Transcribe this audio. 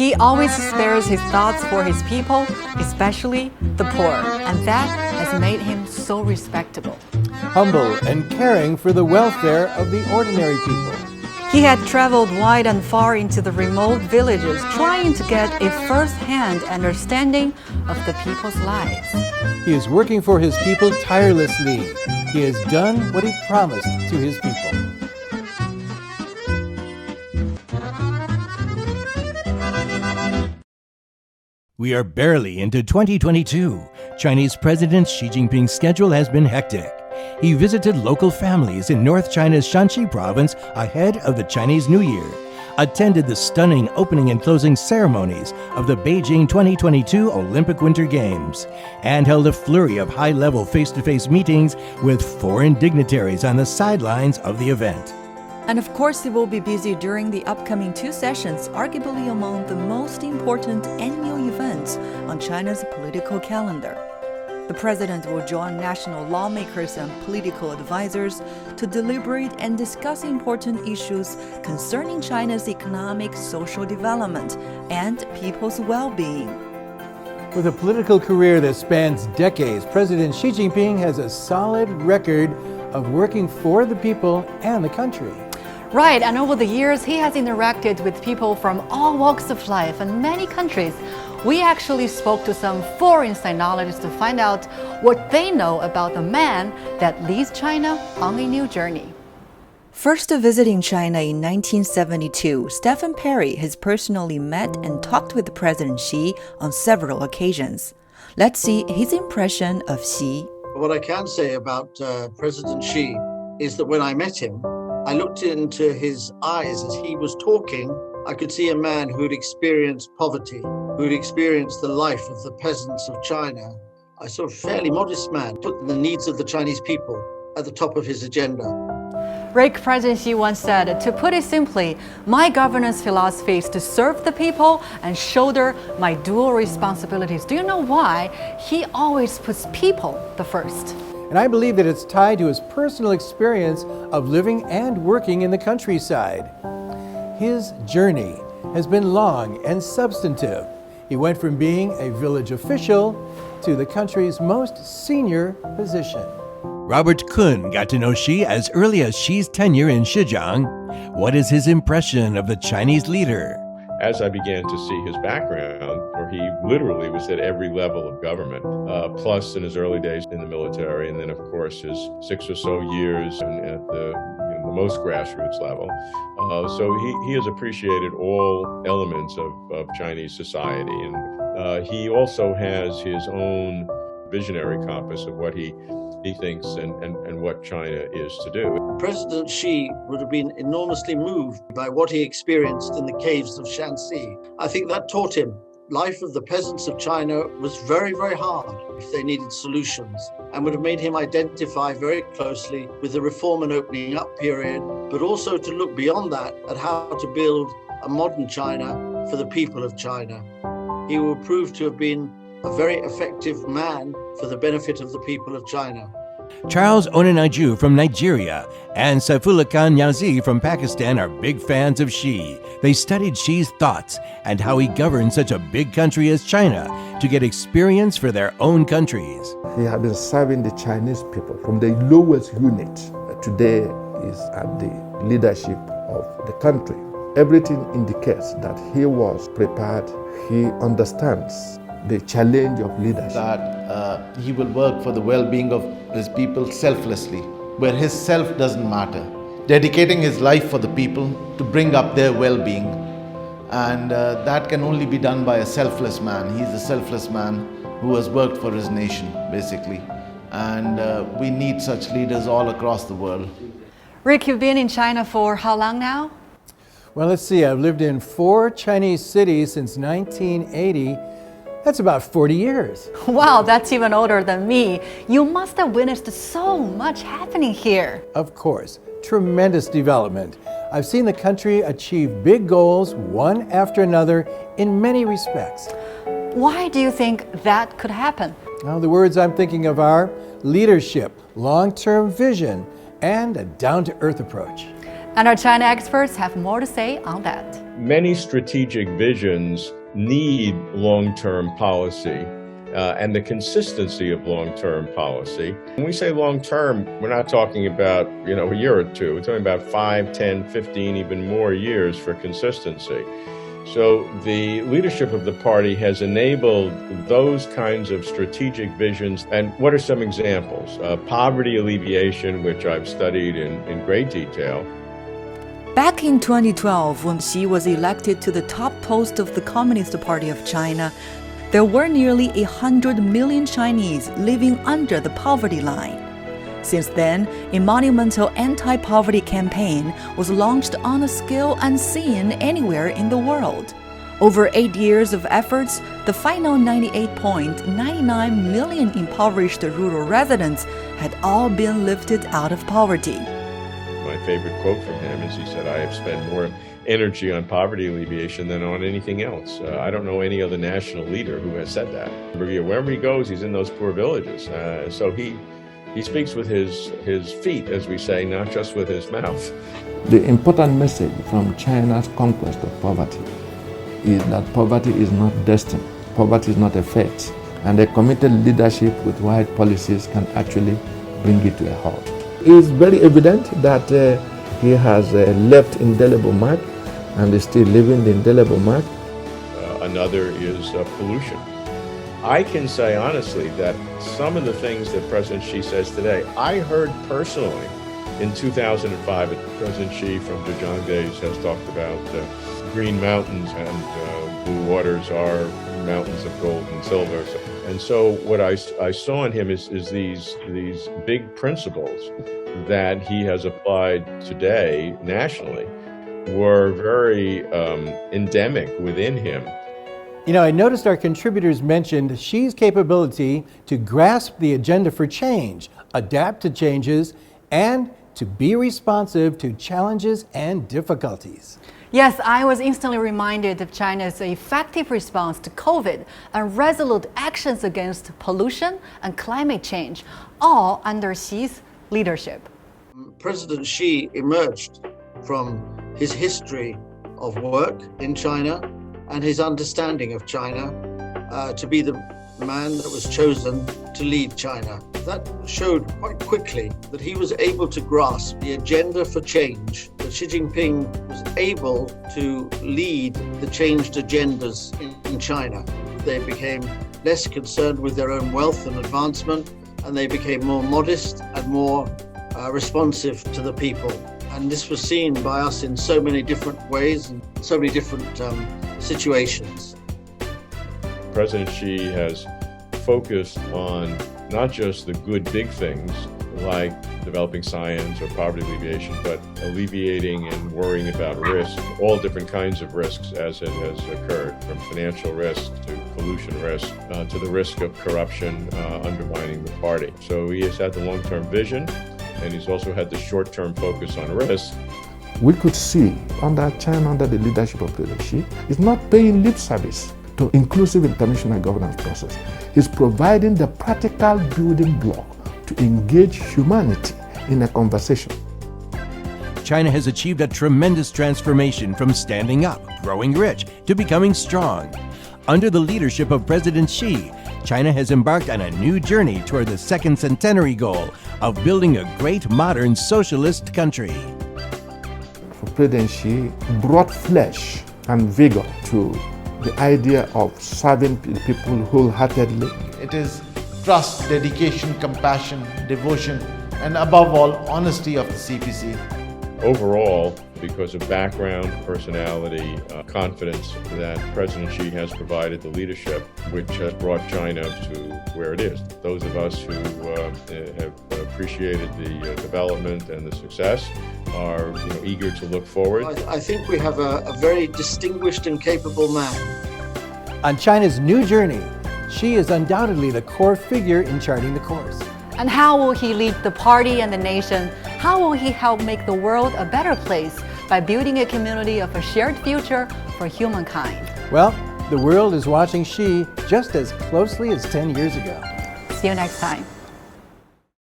He always spares his thoughts for his people, especially the poor, and that has made him so respectable. Humble and caring for the welfare of the ordinary people. He had traveled wide and far into the remote villages, trying to get a first-hand understanding of the people's lives. He is working for his people tirelessly. He has done what he promised to his people. We are barely into 2022. Chinese President Xi Jinping's schedule has been hectic. He visited local families in North China's Shanxi province ahead of the Chinese New Year, attended the stunning opening and closing ceremonies of the Beijing 2022 Olympic Winter Games, and held a flurry of high-level face-to-face meetings with foreign dignitaries on the sidelines of the event. And of course, he will be busy during the upcoming 2 sessions, arguably among the most important annual events on China's political calendar. The president will join national lawmakers and political advisors to deliberate and discuss important issues concerning China's economic, social development, and people's well-being. With a political career that spans decades, President Xi Jinping has a solid record of working for the people and the country. Right, and over the years, he has interacted with people from all walks of life and many countries. We actually spoke to some foreign sinologists to find out what they know about the man that leads China on a new journey. First visiting China in 1972, Stephen Perry has personally met and talked with President Xi on several occasions. Let's see his impression of Xi. What I can say about President Xi is that when I met him, I looked into his eyes as he was talking. I could see a man who'd experienced poverty, who'd experienced the life of the peasants of China. I saw a fairly modest man put the needs of the Chinese people at the top of his agenda. Rick, President Xi once said, to put it simply, my governance philosophy is to serve the people and shoulder my dual responsibilities. Do you know why? He always puts people the first. And I believe that it's tied to his personal experience of living and working in the countryside. His journey has been long and substantive. He went from being a village official to the country's most senior position. Robert Kun got to know Xi as early as Xi's tenure in Zhejiang. What is his impression of the Chinese leader? As I began to see his background, where he literally was at every level of government, plus in his early days in the military, and then of course his 6 or so years at the most grassroots level. So he has appreciated all elements of Chinese society, and he also has his own visionary compass of what he thinks and what China is to do. President Xi would have been enormously moved by what he experienced in the caves of Shanxi. I think that taught him life of the peasants of China was very, very hard if they needed solutions, and would have made him identify very closely with the reform and opening up period, but also to look beyond that at how to build a modern China for the people of China. He will prove to have been a very effective man for the benefit of the people of China. Charles Onanaiju from Nigeria and Saifullah Khan Niazi from Pakistan are big fans of Xi. They studied Xi's thoughts and how he governed such a big country as China to get experience for their own countries. He had been serving the Chinese people from the lowest unit. Today is at the leadership of the country. Everything indicates that he was prepared. He understands the challenge of leadership. That he will work for the well-being of his people selflessly, where his self doesn't matter. Dedicating his life for the people to bring up their well-being. And that can only be done by a selfless man. He's a selfless man who has worked for his nation, basically. And we need such leaders all across the world. Rick, you've been in China for how long now? Well, let's see. I've lived in 4 Chinese cities since 1980. That's about 40 years. Wow, that's even older than me. You must have witnessed so much happening here. Of course, tremendous development. I've seen the country achieve big goals, one after another, in many respects. Why do you think that could happen? Now, the words I'm thinking of are leadership, long-term vision, and a down-to-earth approach. And our China experts have more to say on that. Many strategic visions need long-term policy and the consistency of long-term policy. When we say long-term, we're not talking about, a year or two. We're talking about 5, 10, 15, even more years for consistency. So the leadership of the party has enabled those kinds of strategic visions. And what are some examples? Poverty alleviation, which I've studied in great detail. Back in 2012, when Xi was elected to the top post of the Communist Party of China, there were nearly 100 million Chinese living under the poverty line. Since then, a monumental anti-poverty campaign was launched on a scale unseen anywhere in the world. Over 8 years of efforts, the final 98.99 million impoverished rural residents had all been lifted out of poverty. My favorite quote from him is he said, "I have spent more energy on poverty alleviation than on anything else." I don't know any other national leader who has said that. Wherever he goes, he's in those poor villages. So he speaks with his feet, as we say, not just with his mouth. The important message from China's conquest of poverty is that poverty is not destined, poverty is not a fate, and a committed leadership with wide policies can actually bring it to a halt. It is very evident that he has left indelible mark and is still leaving the indelible mark. Another is pollution. I can say honestly that some of the things that President Xi says today, I heard personally in 2005. President Xi from Zhejiang days has talked about green mountains and blue waters are mountains of gold and silver. And so what I saw in him is these big principles that he has applied today nationally were very endemic within him. I noticed our contributors mentioned Xi's capability to grasp the agenda for change, adapt to changes, and to be responsive to challenges and difficulties. Yes, I was instantly reminded of China's effective response to COVID and resolute actions against pollution and climate change, all under Xi's leadership. President Xi emerged from his history of work in China and his understanding of China to be the man that was chosen to lead China. That showed quite quickly that he was able to grasp the agenda for change, that Xi Jinping was able to lead the changed agendas in China. They became less concerned with their own wealth and advancement, and they became more modest and more responsive to the people. And this was seen by us in so many different ways and so many different situations. President Xi has focused on not just the good big things like developing science or poverty alleviation, but alleviating and worrying about risk, all different kinds of risks as it has occurred, from financial risk to pollution risk to the risk of corruption undermining the party. So he has had the long-term vision, and he's also had the short-term focus on risk. We could see China under the leadership of President Xi is not paying lip service to inclusive international governance process. He's providing the practical building block to engage humanity in a conversation. China has achieved a tremendous transformation from standing up, growing rich, to becoming strong. Under the leadership of President Xi, China has embarked on a new journey toward the second centenary goal of building a great modern socialist country. President Xi brought flesh and vigor to the idea of serving people wholeheartedly. It is trust, dedication, compassion, devotion, and above all, honesty of the CPC. Overall, because of background, personality, confidence, that President Xi has provided the leadership which has brought China to where it is. Those of us who have appreciated the development and the success are eager to look forward. I think we have a very distinguished and capable man. On China's new journey, Xi is undoubtedly the core figure in charting the course. And how will he lead the party and the nation? How will he help make the world a better place by building a community of a shared future for humankind? Well, the world is watching Xi just as closely as 10 years ago. See you next time.